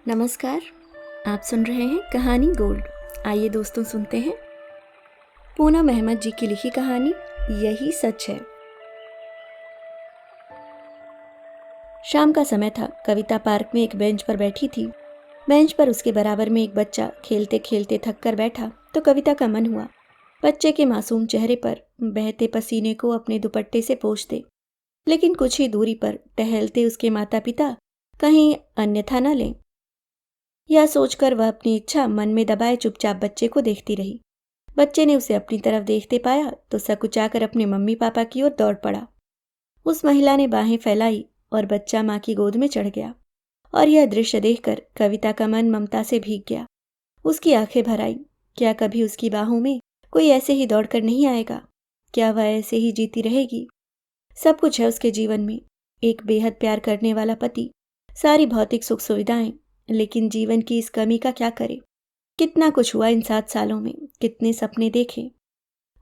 नमस्कार। आप सुन रहे हैं कहानी गोल्ड। आइए दोस्तों सुनते हैं पूनम अहमद जी की लिखी कहानी यही सच है। शाम का समय था। कविता पार्क में एक बेंच पर बैठी थी। बेंच पर उसके बराबर में एक बच्चा खेलते खेलते थक कर बैठा तो कविता का मन हुआ बच्चे के मासूम चेहरे पर बहते पसीने को अपने दुपट्टे से पोंछ दे, लेकिन कुछ ही दूरी पर टहलते उसके माता पिता कहीं अन्यथा न लें। यह सोचकर वह अपनी इच्छा मन में दबाए चुपचाप बच्चे को देखती रही। बच्चे ने उसे अपनी तरफ देखते पाया तो सकुचाकर अपने मम्मी पापा की ओर दौड़ पड़ा। उस महिला ने बाहें फैलाई और बच्चा माँ की गोद में चढ़ गया। और यह दृश्य देखकर कविता का मन ममता से भीग गया। उसकी आंखें भर आई। क्या कभी उसकी बाहों में कोई ऐसे ही दौड़कर नहीं आएगा? क्या वह ऐसे ही जीती रहेगी? सब कुछ है उसके जीवन में, एक बेहद प्यार करने वाला पति, सारी भौतिक सुख सुविधाएं, लेकिन जीवन की इस कमी का क्या करे? कितना कुछ हुआ इन 7 सालों में, कितने सपने देखे,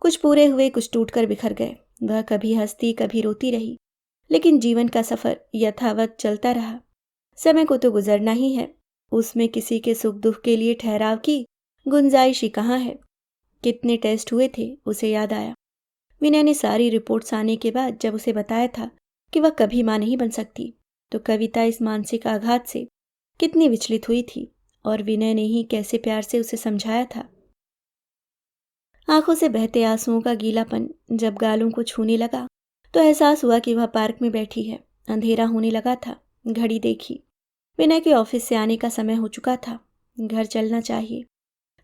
कुछ पूरे हुए, कुछ टूटकर बिखर गए। वह कभी हंसती कभी रोती रही, लेकिन जीवन का सफर यथावत चलता रहा। समय को तो गुजरना ही है, उसमें किसी के सुख दुख के लिए ठहराव की गुंजाइश ही कहाँ है? कितने टेस्ट हुए थे, उसे याद आया। विनय ने सारी रिपोर्ट्स आने के बाद जब उसे बताया था कि वह कभी मां नहीं बन सकती, तो कविता इस मानसिक आघात से कितनी विचलित हुई थी, और विनय ने ही कैसे प्यार से उसे समझाया था। आंखों से बहते आंसुओं का गीलापन जब गालों को छूने लगा तो एहसास हुआ कि वह पार्क में बैठी है। अंधेरा होने लगा था। घड़ी देखी। विनय के ऑफिस से आने का समय हो चुका था। घर चलना चाहिए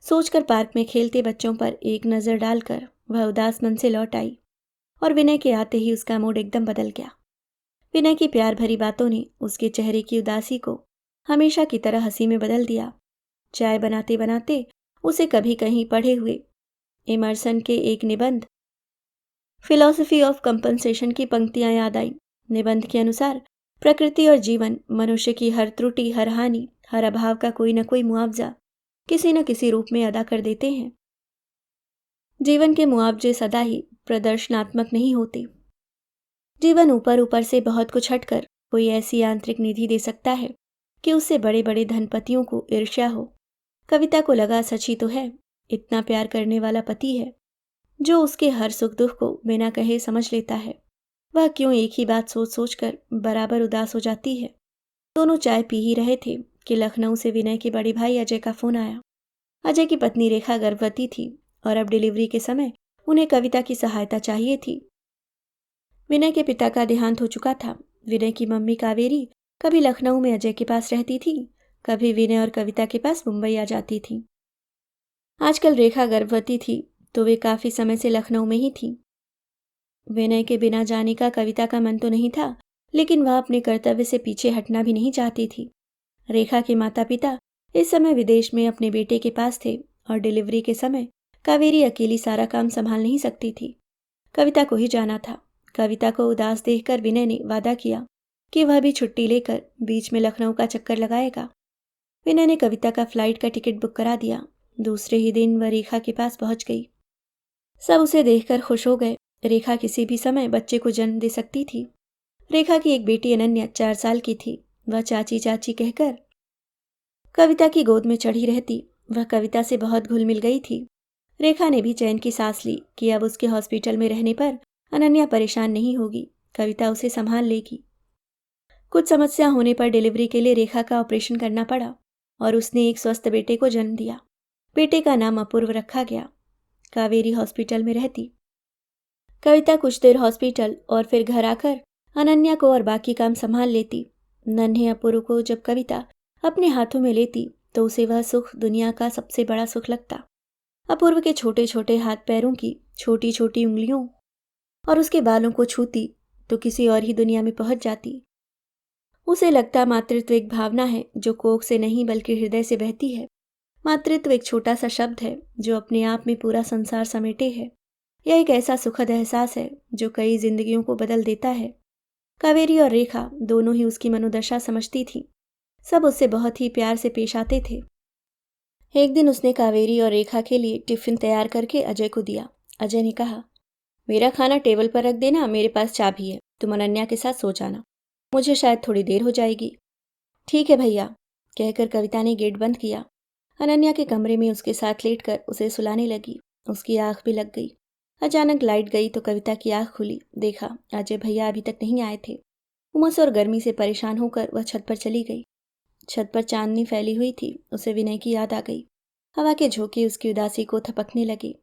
सोचकर पार्क में खेलते बच्चों पर एक नजर डालकर वह उदास मन से लौट आई, और विनय के आते ही उसका मूड एकदम बदल गया। विनय की प्यार भरी बातों ने उसके चेहरे की उदासी को हमेशा की तरह हंसी में बदल दिया। चाय बनाते बनाते उसे कभी कहीं पढ़े हुए इमर्सन के एक निबंध फिलॉसफी ऑफ कंपनसेशन की पंक्तियां याद आई। निबंध के अनुसार प्रकृति और जीवन मनुष्य की हर त्रुटि, हर हानि, हर अभाव का कोई न कोई मुआवजा किसी न किसी रूप में अदा कर देते हैं। जीवन के मुआवजे सदा ही प्रदर्शनात्मक नहीं होते। जीवन ऊपर ऊपर से बहुत कुछ हटकर कोई ऐसी आंतरिक निधि दे सकता है कि उससे बड़े बड़े धनपतियों को ईर्ष्या हो। कविता को लगा सच ही तो है, इतना प्यार करने वाला पति है जो उसके हर सुख दुख को बिना कहे समझ लेता है। वह क्यों एक ही बात सोच सोच कर बराबर उदास हो जाती है। दोनों चाय पी ही रहे थे कि लखनऊ से विनय के बड़े भाई अजय का फोन आया। अजय की पत्नी रेखा गर्भवती थी और अब डिलीवरी के समय उन्हें कविता की सहायता चाहिए थी। विनय के पिता का देहांत हो चुका था। विनय की मम्मी कावेरी कभी लखनऊ में अजय के पास रहती थी, कभी विनय और कविता के पास मुंबई आ जाती थी। आजकल रेखा गर्भवती थी तो वे काफी समय से लखनऊ में ही थी। विनय के बिना जाने का कविता का मन तो नहीं था, लेकिन वह अपने कर्तव्य से पीछे हटना भी नहीं चाहती थी। रेखा के माता पिता इस समय विदेश में अपने बेटे के पास थे और डिलीवरी के समय कावेरी अकेली सारा काम संभाल नहीं सकती थी। कविता को ही जाना था। कविता को उदास देखकर विनय ने वादा किया कि वह भी छुट्टी लेकर बीच में लखनऊ का चक्कर लगाएगा। विनय ने कविता का फ्लाइट का टिकट बुक करा दिया। दूसरे ही दिन वह रेखा के पास पहुंच गई। सब उसे देखकर खुश हो गए। रेखा किसी भी समय बच्चे को जन्म दे सकती थी। रेखा की एक बेटी अनन्या 4 साल की थी। वह चाची चाची कहकर कविता की गोद में चढ़ी रहती। वह कविता से बहुत घुल मिल गई थी। रेखा ने भी चैन की सांस ली कि अब उसके हॉस्पिटल में रहने पर अनन्या परेशान नहीं होगी, कविता उसे संभाल लेगी। कुछ समस्या होने पर डिलीवरी के लिए रेखा का ऑपरेशन करना पड़ा और उसने एक स्वस्थ बेटे को जन्म दिया। बेटे का नाम अपूर्व रखा गया। कावेरी हॉस्पिटल में रहती। कविता कुछ देर हॉस्पिटल और फिर घर आकर अनन्या को और बाकी काम संभाल लेती। नन्हे अपूर्व को जब कविता अपने हाथों में लेती तो उसे वह सुख दुनिया का सबसे बड़ा सुख लगता। अपूर्व के छोटे छोटे हाथ पैरों की छोटी छोटी उंगलियों और उसके बालों को छूती तो किसी और ही दुनिया में पहुंच जाती। उसे लगता मातृत्व एक भावना है जो कोख से नहीं बल्कि हृदय से बहती है। मातृत्व एक छोटा सा शब्द है जो अपने आप में पूरा संसार समेटे है। यह एक ऐसा सुखद एहसास है जो कई जिंदगियों को बदल देता है। कावेरी और रेखा दोनों ही उसकी मनोदशा समझती थी। सब उससे बहुत ही प्यार से पेश आते थे। एक दिन उसने कावेरी और रेखा के लिए टिफिन तैयार करके अजय को दिया। अजय ने कहा, मेरा खाना टेबल पर रख देना, मेरे पास चाबी है, तुम अनन्या के साथ सो जाना, मुझे शायद थोड़ी देर हो जाएगी। ठीक है भैया। कहकर कविता ने गेट बंद किया। अनन्या के कमरे में उसके साथ लेटकर उसे सुलाने लगी। उसकी आंख भी लग गई। अचानक लाइट गई तो कविता की आंख खुली। देखा अजय भैया अभी तक नहीं आए थे। उमस और गर्मी से परेशान होकर वह छत पर चली गई। छत पर चांदनी फैली हुई थी। उसे विनय की याद आ गई। हवा के झोंके उसकी उदासी को थपकने लगे,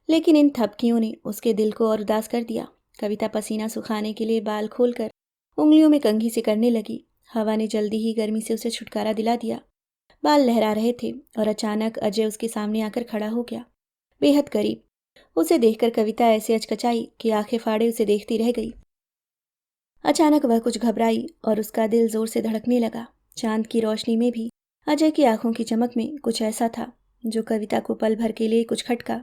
लेकिन इन थपकियों ने उसके दिल को और उदास कर दिया। कविता पसीना सुखाने के लिए बाल खोलकर उंगलियों में कंघी से करने लगी। हवा ने जल्दी ही गर्मी से उसे छुटकारा दिला दिया। बाल लहरा रहे थे और अचानक अजय उसके सामने आकर खड़ा हो गया, बेहद करीब। उसे देखकर कविता ऐसे अचकचाई कि आंखें फाड़े उसे देखती रह गई। अचानक वह कुछ घबराई और उसका दिल जोर से धड़कने लगा। चांद की रोशनी में भी अजय की आंखों की चमक में कुछ ऐसा था जो कविता को पल भर के लिए कुछ खटका।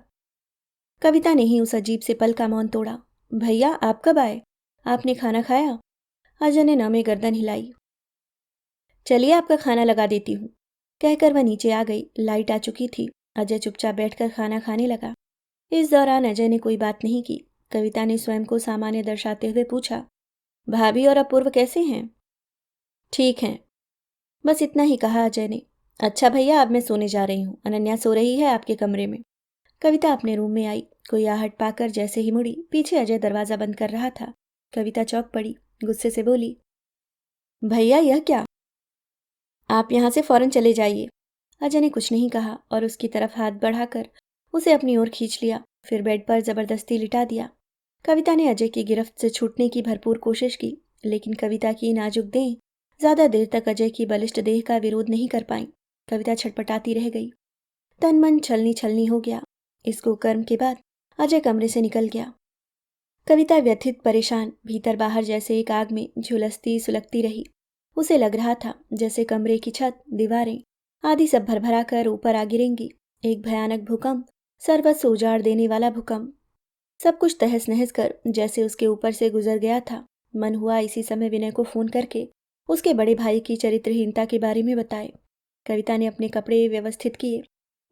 कविता ने ही उस अजीब से पल का मौन तोड़ा। भैया आप कब आए? आपने खाना खाया? अजय ने नमे गर्दन हिलाई। चलिए आपका खाना लगा देती हूँ, कहकर वह नीचे आ गई। लाइट आ चुकी थी। अजय चुपचाप बैठकर खाना खाने लगा। इस दौरान अजय ने कोई बात नहीं की। कविता ने स्वयं को सामान्य दर्शाते हुए पूछा, भाभी और अपूर्व कैसे हैं? ठीक हैं, बस इतना ही कहा अजय ने। अच्छा भैया अब मैं सोने जा रही हूँ। अनन्या सो रही है आपके कमरे में। कविता अपने रूम में आई। कोई आहट पाकर जैसे ही मुड़ी, पीछे अजय दरवाजा बंद कर रहा था। कविता चौंक पड़ी, गुस्से से बोली, भैया यह क्या? आप यहाँ से फौरन चले जाइए। अजय ने कुछ नहीं कहा और उसकी तरफ हाथ बढ़ाकर उसे अपनी ओर खींच लिया, फिर बेड पर जबरदस्ती लिटा दिया। कविता ने अजय की गिरफ्त से छूटने की भरपूर कोशिश की, लेकिन कविता की नाजुक देह ज्यादा देर तक अजय की बलिष्ठ देह का विरोध नहीं कर पाई। कविता छटपटाती रह गई। तन मन छलनी छलनी हो गया। इस कुकर्म के बाद अजय कमरे से निकल गया। कविता व्यथित परेशान भीतर बाहर जैसे एक आग में झुलसती सुलगती रही। उसे लग रहा था जैसे कमरे की छत, दीवारें आदि सब भरभरा कर ऊपर आ गिरेंगी। एक भयानक भूकंप, सर्वस्व उजाड़ देने वाला भूकंप। सब कुछ तहस नहस कर जैसे उसके ऊपर से गुजर गया था। मन हुआ इसी समय विनय को फोन करके उसके बड़े भाई की चरित्रहीनता के बारे में बताए। कविता ने अपने कपड़े व्यवस्थित किए,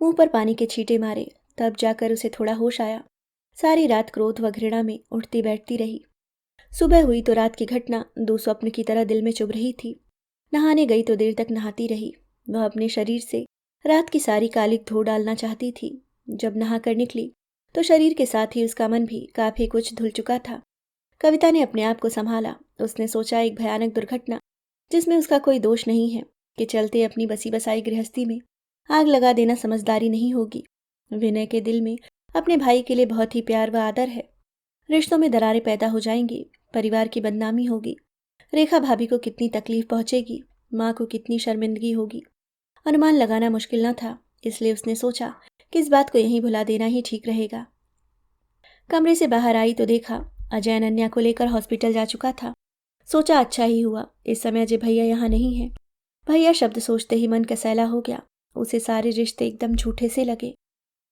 मुंह पर पानी के छींटे मारे, तब जाकर उसे थोड़ा होश आया। सारी रात क्रोध व घृणा में उठती बैठती रही। सुबह हुई तो रात की घटना दुस्वप्न की तरह दिल में चुभ रही थी। नहाने गई तो देर तक नहाती रही। वह अपने शरीर से रात की सारी कालिक धो डालना चाहती थी। जब नहा कर निकली तो शरीर के साथ ही उसका मन भी काफी कुछ धुल चुका था। कविता ने अपने आप को संभाला। उसने सोचा एक भयानक दुर्घटना जिसमें उसका कोई दोष नहीं है के चलते अपनी बसी बसाई गृहस्थी में आग लगा देना समझदारी नहीं होगी। विनय के दिल में अपने भाई के लिए बहुत ही प्यार व आदर है। रिश्तों में दरारें पैदा हो जाएंगी, परिवार की बदनामी होगी, रेखा भाभी को कितनी तकलीफ पहुंचेगी, माँ को कितनी शर्मिंदगी होगी, अनुमान लगाना मुश्किल न था। इसलिए उसने सोचा कि इस बात को यहीं भुला देना ही ठीक रहेगा। कमरे से बाहर आई तो देखा अजय अनन्या को लेकर हॉस्पिटल जा चुका था। सोचा अच्छा ही हुआ, इस समय अजय भैया यहाँ नहीं है। भैया शब्द सोचते ही मन कसैला हो गया। उसे सारे रिश्ते एकदम झूठे से लगे।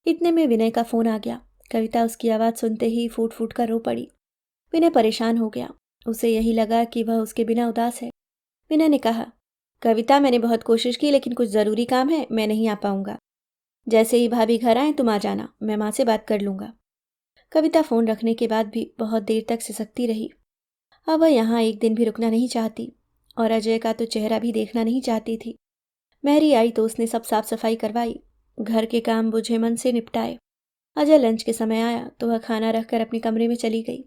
इतने में विनय का फोन आ गया। कविता उसकी आवाज़ सुनते ही फूट फूट कर रो पड़ी। विनय परेशान हो गया। उसे यही लगा कि वह उसके बिना उदास है। विनय ने कहा, कविता मैंने बहुत कोशिश की लेकिन कुछ ज़रूरी काम है, मैं नहीं आ पाऊंगा। जैसे ही भाभी घर आए तुम आ जाना, मैं माँ से बात कर लूँगा। कविता फ़ोन रखने के बाद भी बहुत देर तक सिसकती रही। अब वह यहाँ एक दिन भी रुकना नहीं चाहती और अजय का तो चेहरा भी देखना नहीं चाहती थी। मैरी आई तो उसने सब साफ सफाई करवाई, घर के काम बुझे मन से निपटाए। अजय लंच के समय आया तो वह खाना रखकर अपने कमरे में चली गई।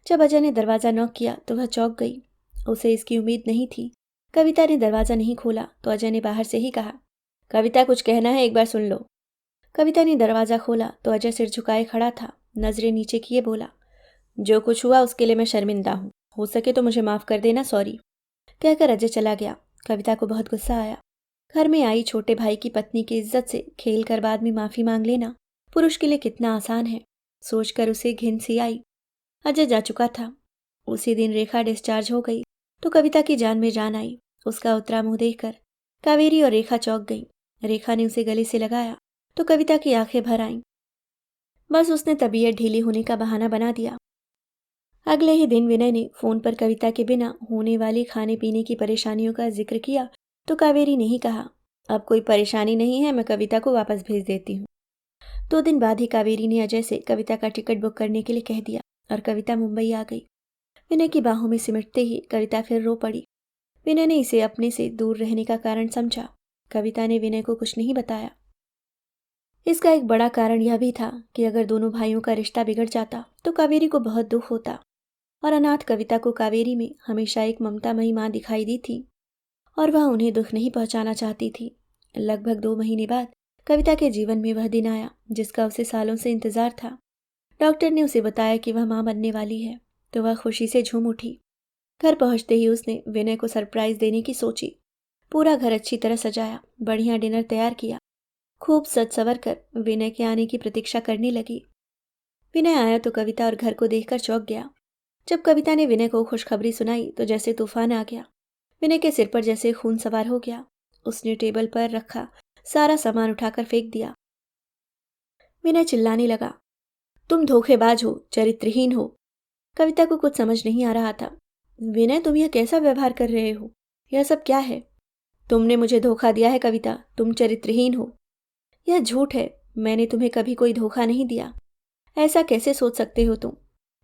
जब अजय ने दरवाज़ा नॉक किया तो वह चौंक गई। उसे इसकी उम्मीद नहीं थी। कविता ने दरवाज़ा नहीं खोला तो अजय ने बाहर से ही कहा, कविता कुछ कहना है, एक बार सुन लो। कविता ने दरवाज़ा खोला तो अजय सिर झुकाए खड़ा था। नजरें नीचे किए बोला, जो कुछ हुआ उसके लिए मैं शर्मिंदा हूँ, हो सके तो मुझे माफ़ कर देना, सॉरी। कहकर अजय चला गया। कविता को बहुत गुस्सा आया। घर में आई छोटे भाई की पत्नी की इज्जत से खेल कर बाद में माफ़ी मांग लेना पुरुष के लिए कितना आसान है, सोचकर उसे घिन सी आई। अजय जा चुका था। उसी दिन रेखा डिस्चार्ज हो गई तो कविता की जान में जान आई। उसका उतरा मुंह देखकर कावेरी और रेखा चौंक गई। रेखा ने उसे गले से लगाया तो कविता की आंखें भर आईं। बस उसने तबीयत ढीली होने का बहाना बना दिया। अगले ही दिन विनय ने फोन पर कविता के बिना होने वाली खाने पीने की परेशानियों का जिक्र किया तो कावेरी ने ही कहा, अब कोई परेशानी नहीं है, मैं कविता को वापस भेज देती हूँ। 2 दिन बाद ही कावेरी ने अजय से कविता का टिकट बुक करने के लिए कह दिया और कविता मुंबई आ गई। विनय की बाहों में सिमटते ही कविता फिर रो पड़ी। विनय ने इसे अपने से दूर रहने का कारण समझा। कविता ने विनय को कुछ नहीं बताया। इसका एक बड़ा कारण यह भी था कि अगर दोनों भाइयों का रिश्ता बिगड़ जाता तो कावेरी को बहुत दुख होता, और अनाथ कविता को कावेरी में हमेशा एक ममतामयी माँ दिखाई दी थी और वह उन्हें दुख नहीं पहुंचाना चाहती थी। लगभग 2 महीने बाद कविता के जीवन में वह दिन आया जिसका उसे सालों से इंतजार था। डॉक्टर ने उसे बताया कि वह माँ बनने वाली है, तो वह खुशी से झूम उठी। घर पहुंचते ही उसने विनय को सरप्राइज देने की सोची। पूरा घर अच्छी तरह सजाया, बढ़िया डिनर तैयार किया, खूब सज संवर कर विनय के आने की प्रतीक्षा करने लगी। विनय आया तो कविता और घर को देखकर चौंक गया। जब कविता ने विनय को खुशखबरी सुनाई तो जैसे तूफान आ गया। विनय के सिर पर जैसे खून सवार हो गया। उसने टेबल पर रखा सारा सामान उठाकर फेंक दिया। विनय चिल्लाने लगा, तुम धोखेबाज हो, चरित्रहीन हो। कविता को कुछ समझ नहीं आ रहा था। विनय, तुम यह कैसा व्यवहार कर रहे हो? यह सब क्या है? तुमने मुझे धोखा दिया है कविता, तुम चरित्रहीन हो। यह झूठ है, मैंने तुम्हें कभी कोई धोखा नहीं दिया। ऐसा कैसे सोच सकते हो तुम?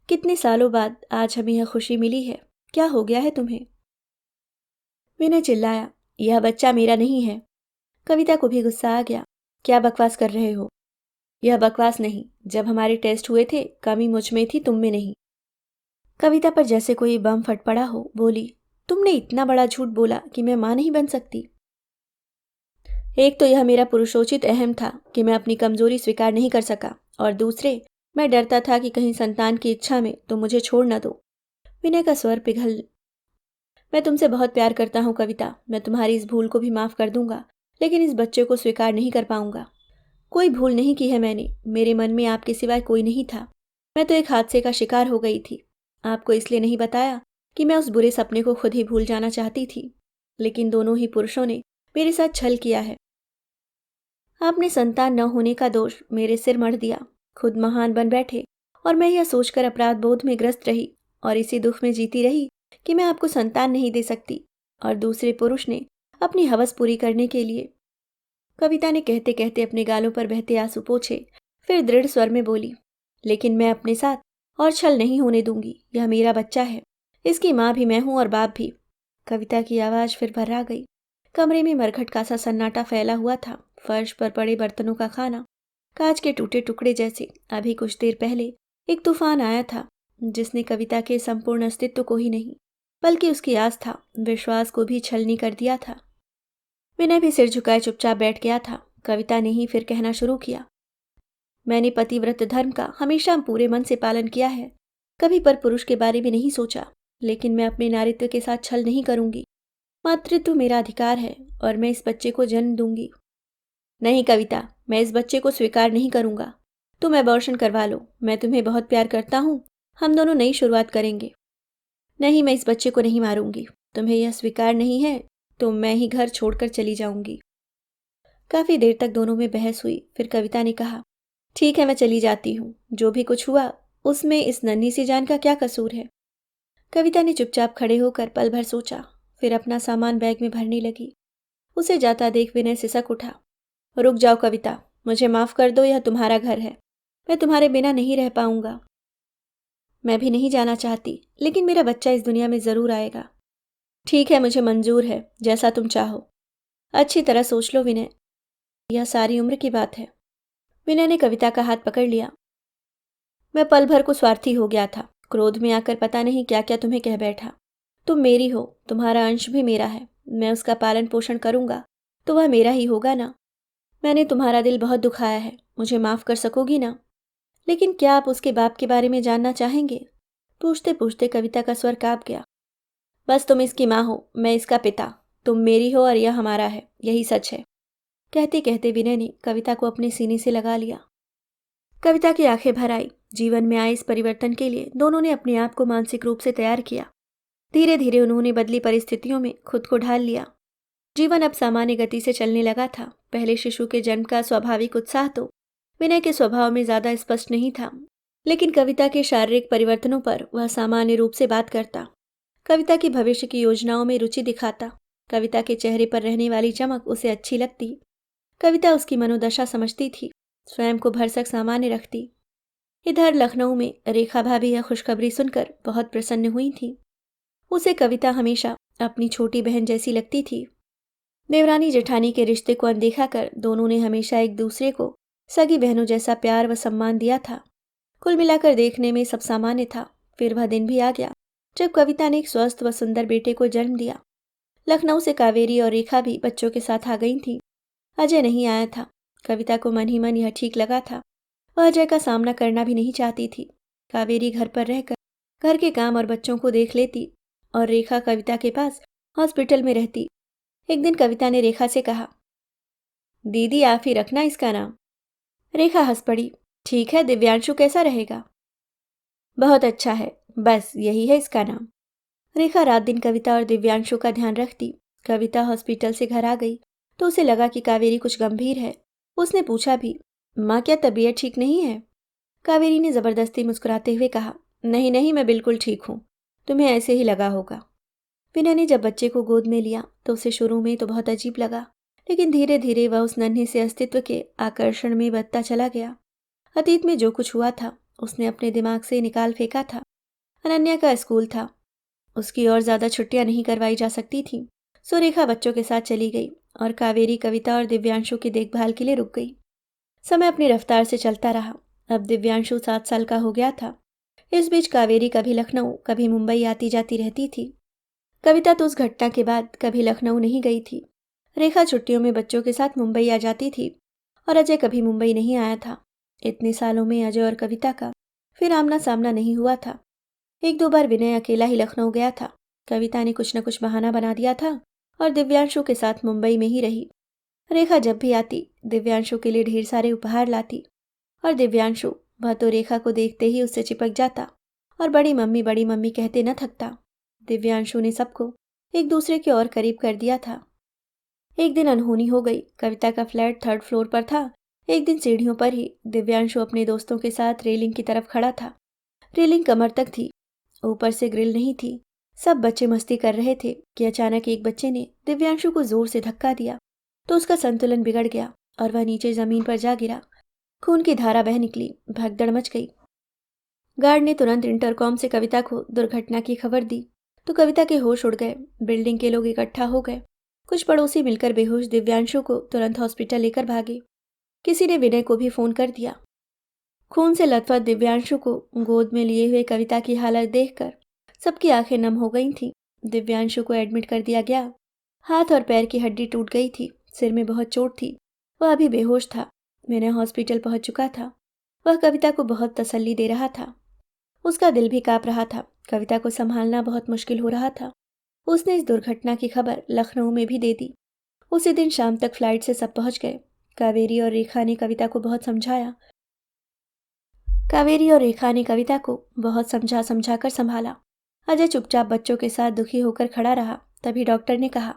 कितने सालों बाद आज हमें यह खुशी मिली है, क्या हो गया है तुम्हें? विनय चिल्लाया, यह बच्चा मेरा नहीं है। कविता को भी गुस्सा आ गया। क्या बकवास कर रहे हो? यह बकवास नहीं, जब हमारे टेस्ट हुए थे कमी मुझ में थी, तुम में नहीं। कविता पर जैसे कोई बम फट पड़ा हो, बोली, तुमने इतना बड़ा झूठ बोला कि मैं मां नहीं बन सकती। एक तो यह मेरा पुरुषोचित अहम था कि मैं अपनी कमजोरी स्वीकार नहीं कर सका, और दूसरे, मैं डरता था कि कहीं संतान की इच्छा में तुम मुझे छोड़ न दो। विनय का स्वर पिघल। मैं तुमसे बहुत प्यार करता हूँ कविता, मैं तुम्हारी इस भूल को भी माफ कर दूंगा, लेकिन इस बच्चे को स्वीकार नहीं कर पाऊंगा। कोई भूल नहीं की है मैंने, मेरे मन में आपके सिवाय कोई नहीं था। मैं तो एक हादसे का शिकार हो गई थी। आपको इसलिए नहीं बताया कि मैं उस बुरे सपने को खुद ही भूल जाना चाहती थी, लेकिन दोनों ही पुरुषों ने मेरे साथ छल किया है। आपने संतान न होने का दोष मेरे सिर मढ़ दिया, खुद महान बन बैठे, और मैं यह सोचकर अपराध बोध में ग्रस्त रही और इसी दुख में जीती रही कि मैं आपको संतान नहीं दे सकती, और दूसरे पुरुष ने अपनी हवस पूरी करने के लिए। कविता ने कहते कहते अपने गालों पर बहते आंसू पोंछे, फिर दृढ़ स्वर में बोली, लेकिन मैं अपने साथ और छल नहीं होने दूंगी। यह मेरा बच्चा है, इसकी माँ भी मैं हूं और बाप भी। कविता की आवाज फिर भर्रा गई। कमरे में मरघट का सा सन्नाटा फैला हुआ था। फर्श पर पड़े बर्तनों का खाना कांच के टूटे टुकड़े जैसे। अभी कुछ देर पहले एक तूफान आया था जिसने कविता के संपूर्ण अस्तित्व को ही नहीं, बल्कि उसकी आस्था, विश्वास को भी छलनी कर दिया था। विनय भी सिर झुकाए चुपचाप बैठ गया था। कविता ने ही फिर कहना शुरू किया, मैंने पतिव्रत धर्म का हमेशा पूरे मन से पालन किया है, कभी पर पुरुष के बारे में नहीं सोचा, लेकिन मैं अपने नारित्व के साथ छल नहीं करूंगी। मातृत्व मेरा अधिकार है और मैं इस बच्चे को जन्म दूंगी। नहीं कविता, मैं इस बच्चे को स्वीकार नहीं करूंगा। तुम एबॉर्शन करवा लो, मैं तुम्हें बहुत प्यार करता हूं, हम दोनों नई शुरुआत करेंगे। नहीं, मैं इस बच्चे को नहीं मारूंगी। तुम्हें यह स्वीकार नहीं है तो मैं ही घर छोड़कर चली जाऊंगी। काफी देर तक दोनों में बहस हुई। फिर कविता ने कहा, ठीक है, मैं चली जाती हूँ। जो भी कुछ हुआ उसमें इस नन्ही सी जान का क्या कसूर है? कविता ने चुपचाप खड़े होकर पल भर सोचा, फिर अपना सामान बैग में भरने लगी। उसे जाता देख विनय सिसक उठा, रुक जाओ कविता, मुझे माफ कर दो, यह तुम्हारा घर है, मैं तुम्हारे बिना नहीं रह पाऊंगा। मैं भी नहीं जाना चाहती, लेकिन मेरा बच्चा इस दुनिया में जरूर आएगा। ठीक है, मुझे मंजूर है, जैसा तुम चाहो। अच्छी तरह सोच लो विनय, यह सारी उम्र की बात है। विनय ने कविता का हाथ पकड़ लिया। मैं पल भर को स्वार्थी हो गया था, क्रोध में आकर पता नहीं क्या क्या तुम्हें कह बैठा। तुम मेरी हो, तुम्हारा अंश भी मेरा है, मैं उसका पालन पोषण करूंगा तो वह मेरा ही होगा ना। मैंने तुम्हारा दिल बहुत दुखाया है, मुझे माफ कर सकोगी ना? लेकिन क्या आप उसके बाप के बारे में जानना चाहेंगे? पूछते पूछते कविता का स्वर कांप गया। बस तुम इसकी माँ हो, मैं इसका पिता। तुम मेरी हो और यह हमारा है, यही सच है। कहते कहते विनय ने कविता को अपने सीने से लगा लिया। कविता की आंखें भर आई। जीवन में आए इस परिवर्तन के लिए दोनों ने अपने आप को मानसिक रूप से तैयार किया। धीरे धीरे उन्होंने बदली परिस्थितियों में खुद को ढाल लिया। जीवन अब सामान्य गति से चलने लगा था। पहले शिशु के जन्म का स्वाभाविक उत्साह तो विनय के स्वभाव में ज्यादा स्पष्ट नहीं था, लेकिन कविता के शारीरिक परिवर्तनों पर वह सामान्य रूप से बात करता। कविता की भविष्य की योजनाओं में रुचि दिखाता। कविता के चेहरे पर रहने वाली चमक उसे अच्छी लगती। कविता उसकी मनोदशा समझती थी, स्वयं को भरसक सामान्य रखती। इधर लखनऊ में रेखा भाभी यह खुशखबरी सुनकर बहुत प्रसन्न हुई थी। उसे कविता हमेशा अपनी छोटी बहन जैसी लगती थी। देवरानी जेठानी के रिश्ते को अनदेखा कर दोनों ने हमेशा एक दूसरे को सगी बहनों जैसा प्यार व सम्मान दिया था। कुल मिलाकर देखने में सब सामान्य था। फिर वह दिन भी आ गया जब कविता ने एक स्वस्थ व सुंदर बेटे को जन्म दिया। लखनऊ से कावेरी और रेखा भी बच्चों के साथ आ गई थीं। अजय नहीं आया था। कविता को मन ही मन यह ठीक लगा था। वह अजय का सामना करना भी नहीं चाहती थी। कावेरी घर पर रहकर घर के काम और बच्चों को देख लेती और रेखा कविता के पास हॉस्पिटल में रहती। एक दिन कविता ने रेखा से कहा, दीदी आप ही रखना इसका नाम। रेखा हंस पड़ी। ठीक है, दिव्यांशु कैसा रहेगा? बहुत अच्छा है, बस यही है इसका नाम। रेखा रात दिन कविता और दिव्यांशु का ध्यान रखती। कविता हॉस्पिटल से घर आ गई तो उसे लगा कि कावेरी कुछ गंभीर है। उसने पूछा भी, माँ क्या तबीयत ठीक नहीं है? कावेरी ने जबरदस्ती मुस्कुराते हुए कहा, नहीं नहीं, मैं बिल्कुल ठीक हूँ, तुम्हें ऐसे ही लगा होगा। विनय ने जब बच्चे को गोद में लिया तो उसे शुरू में तो बहुत अजीब लगा, लेकिन धीरे धीरे वह उस नन्हे से अस्तित्व के आकर्षण में बदता चला गया। अतीत में जो कुछ हुआ था उसने अपने दिमाग से निकाल फेंका था। अनन्या का स्कूल था, उसकी और ज्यादा छुट्टियां नहीं करवाई जा सकती थीं। सो रेखा बच्चों के साथ चली गई और कावेरी कविता और दिव्यांशु की देखभाल के लिए रुक गई। समय अपनी रफ्तार से चलता रहा। अब दिव्यांशु 7 साल का हो गया था। इस बीच कावेरी कभी लखनऊ कभी मुंबई आती जाती रहती थी। कविता तो उस घटना के बाद कभी लखनऊ नहीं गई थी। रेखा छुट्टियों में बच्चों के साथ मुंबई आ जाती थी और अजय कभी मुंबई नहीं आया था। इतने सालों में अजय और कविता का फिर आमना सामना नहीं हुआ था। एक दो बार विनय अकेला ही लखनऊ गया था। कविता ने कुछ न कुछ बहाना बना दिया था और दिव्यांशु के साथ मुंबई में ही रही। रेखा जब भी आती दिव्यांशु के लिए ढेर सारे उपहार लाती और दिव्यांशु वह तो रेखा को देखते ही उससे चिपक जाता और बड़ी मम्मी कहते न थकता। दिव्यांशु ने सबको एक दूसरे के और करीब कर दिया था। एक दिन अनहोनी हो गई। कविता का फ्लैट 3rd फ्लोर पर था। एक दिन सीढ़ियों पर ही दिव्यांशु अपने दोस्तों के साथ रेलिंग की तरफ खड़ा था। रेलिंग कमर तक थी, ऊपर से ग्रिल नहीं थी। सब बच्चे मस्ती कर रहे थे कि अचानक एक बच्चे ने दिव्यांशु को जोर से धक्का दिया तो उसका संतुलन बिगड़ गया और वह नीचे जमीन पर जा गिरा। खून की धारा बह निकली। भगदड़ मच गई। गार्ड ने तुरंत इंटरकॉम से कविता को दुर्घटना की खबर दी तो कविता के होश उड़ गए। बिल्डिंग के लोग इकट्ठा हो गए। कुछ पड़ोसी मिलकर बेहोश दिव्यांशु को तुरंत हॉस्पिटल लेकर भागे। किसी ने विनय को भी फोन कर दिया। खून से लथपथ दिव्यांशु को गोद में लिए हुए कविता की हालत देखकर सबकी आंखें नम हो गई थीं। दिव्यांशु को एडमिट कर दिया गया। हाथ और पैर की हड्डी टूट गई थी। सिर में बहुत चोट थी। वह अभी बेहोश था। विनय हॉस्पिटल पहुंच चुका था। वह कविता को बहुत तसल्ली दे रहा था। उसका दिल भी कांप रहा था। कविता को संभालना बहुत मुश्किल हो रहा था। उसने इस दुर्घटना की खबर लखनऊ में भी दे दी। उसी दिन शाम तक फ्लाइट से सब पहुंच गए। कावेरी और रेखा ने कविता को बहुत समझाया। कावेरी और रेखा ने कविता को बहुत समझा कर संभाला। अजय चुपचाप बच्चों के साथ दुखी होकर खड़ा रहा। तभी डॉक्टर ने कहा,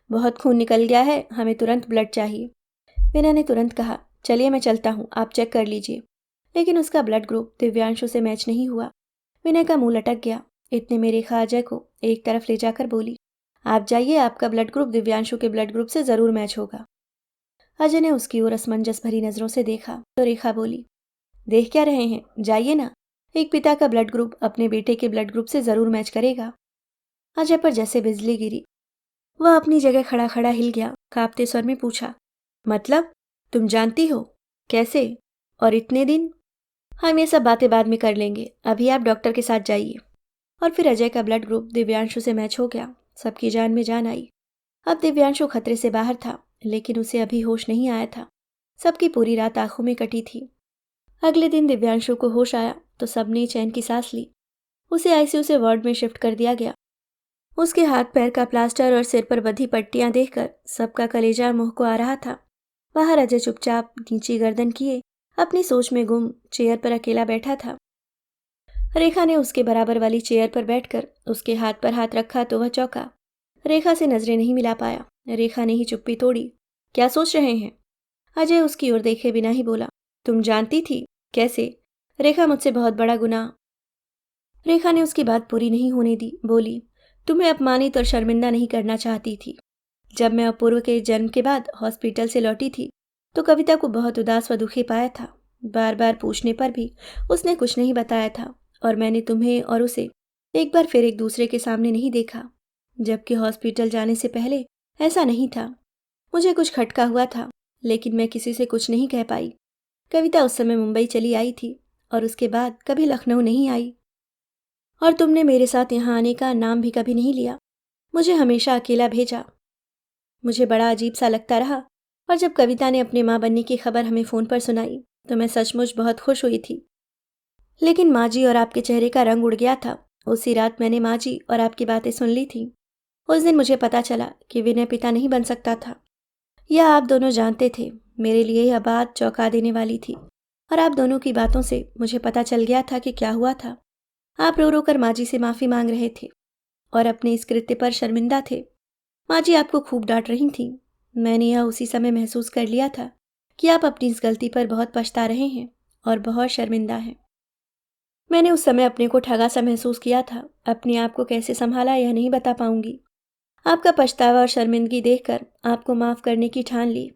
बहुत खून निकल गया है, हमें तुरंत ब्लड चाहिए। विनय ने तुरंत कहा, चलिए मैं चलता हूँ, आप चेक कर लीजिए। लेकिन उसका ब्लड ग्रुप दिव्यांशु से मैच नहीं हुआ। विनय का मुंह लटक गया। इतने में रेखा अजय को एक तरफ ले जाकर बोली, आप जाइए, आपका ब्लड ग्रुप दिव्यांशु के ब्लड ग्रुप से जरूर मैच होगा। अजय ने उसकी ओर असमंजस भरी नजरों से देखा तो रेखा बोली, देख क्या रहे हैं, जाइए ना, एक पिता का ब्लड ग्रुप अपने बेटे के ब्लड ग्रुप से जरूर मैच करेगा। अजय पर जैसे बिजली गिरी। वह अपनी जगह खड़ा खड़ा हिल गया। कांपते स्वर में पूछा, मतलब तुम जानती हो? कैसे और इतने दिन? हम ये सब बातें बाद में कर लेंगे, अभी आप डॉक्टर के साथ जाइए। और फिर अजय का ब्लड ग्रुप दिव्यांशु से मैच हो गया। सबकी जान में जान आई। अब दिव्यांशु खतरे से बाहर था, लेकिन उसे अभी होश नहीं आया था। सबकी पूरी रात आंखों में कटी थी। अगले दिन दिव्यांशु को होश आया तो सबने चैन की सांस ली। उसे आईसीयू से वार्ड में शिफ्ट कर दिया गया। उसके हाथ पैर का प्लास्टर और सिर पर बंधी पट्टियां देखकर सबका कलेजा मुंह को आ रहा था। बाहर अजय चुपचाप नीची गर्दन किए अपनी सोच में गुम चेयर पर अकेला बैठा था। रेखा ने उसके बराबर वाली चेयर पर बैठकर उसके हाथ पर हाथ रखा तो वह चौंका। रेखा से नजरें नहीं मिला पाया। रेखा ने ही चुप्पी तोड़ी, क्या सोच रहे हैं? अजय उसकी ओर देखे बिना ही बोला, तुम जानती थी? कैसे? रेखा, मुझसे बहुत बड़ा गुनाह। रेखा ने उसकी बात पूरी नहीं होने दी। बोली, तुम्हें अपमानित और शर्मिंदा नहीं करना चाहती थी। जब मैं अपूर्व के जन्म के बाद हॉस्पिटल से लौटी थी तो कविता को बहुत उदास व दुखी पाया था। बार बार पूछने पर भी उसने कुछ नहीं बताया था और मैंने तुम्हें और उसे एक बार फिर एक दूसरे के सामने नहीं देखा, जबकि हॉस्पिटल जाने से पहले ऐसा नहीं था। मुझे कुछ खटका हुआ था, लेकिन मैं किसी से कुछ नहीं कह पाई। कविता उस समय मुंबई चली आई थी और उसके बाद कभी लखनऊ नहीं आई। और तुमने मेरे साथ यहाँ आने का नाम भी कभी नहीं लिया, मुझे हमेशा अकेला भेजा। मुझे बड़ा अजीब सा लगता रहा, और जब कविता ने अपने माँ बनने की खबर हमें फ़ोन पर सुनाई तो मैं सचमुच बहुत खुश हुई थी। लेकिन माँ जी और आपके चेहरे का रंग उड़ गया था। उसी रात मैंने माँ जी और आपकी बातें सुन ली थी। उस दिन मुझे पता चला कि विनय पिता नहीं बन सकता था। यह आप दोनों जानते थे। मेरे लिए यह बात चौंका देने वाली थी, और आप दोनों की बातों से मुझे पता चल गया था कि क्या हुआ था। आप रो रो कर माँ जी से माफ़ी मांग रहे थे और अपने इस कृत्य पर शर्मिंदा थे। माँ जी आपको खूब डांट रही थीं। मैंने यह उसी समय महसूस कर लिया था कि आप अपनी इस गलती पर बहुत पछता रहे हैं और बहुत शर्मिंदा हैं। मैंने उस समय अपने को ठगा सा महसूस किया था। अपने आप को कैसे संभाला यह नहीं बता पाऊंगी। आपका पछतावा और शर्मिंदगी देखकर आपको माफ़ करने की ठान ली।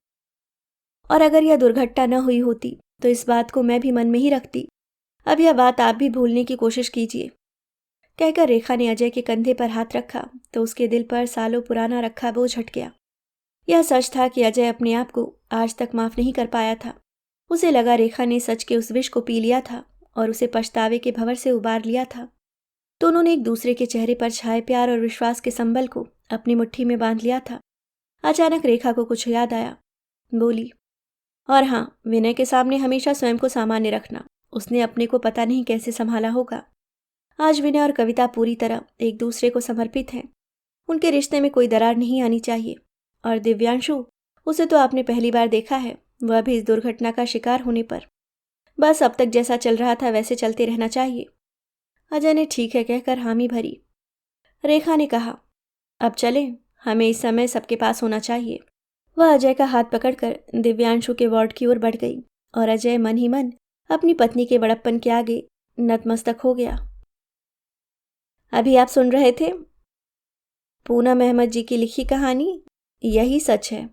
और अगर यह दुर्घटना न हुई होती तो इस बात को मैं भी मन में ही रखती। अब यह बात आप भी भूलने की कोशिश कीजिए। कहकर रेखा ने अजय के कंधे पर हाथ रखा तो उसके दिल पर सालों पुराना रखा बोझ हट गया। यह सच था कि अजय अपने आप को आज तक माफ़ नहीं कर पाया था। उसे लगा रेखा ने सच के उस विष को पी लिया था और उसे पछतावे के भंवर से उबार लिया था। दोनों ने एक दूसरे के चेहरे पर छाए प्यार और विश्वास के संबल को अपनी मुट्ठी में बांध लिया था। अचानक रेखा को कुछ याद आया। बोली, और हाँ, विनय के सामने हमेशा स्वयं को सामान्य रखना। उसने अपने को पता नहीं कैसे संभाला होगा। आज विनय और कविता पूरी तरह एक दूसरे को समर्पित हैं। उनके रिश्ते में कोई दरार नहीं आनी चाहिए। और दिव्यांशु, उसे तो आपने पहली बार देखा है, वह भी इस दुर्घटना का शिकार होने पर। बस अब तक जैसा चल रहा था वैसे चलते रहना चाहिए। अजय ने ठीक है कहकर हामी भरी। रेखा ने कहा, अब चलें, हमें इस समय सबके पास होना चाहिए। वह अजय का हाथ पकड़कर दिव्यांशु के वार्ड की ओर बढ़ गई और अजय मन ही मन अपनी पत्नी के बड़प्पन के आगे नतमस्तक हो गया। अभी आप सुन रहे थे पूनम अहमद जी की लिखी कहानी यही सच है।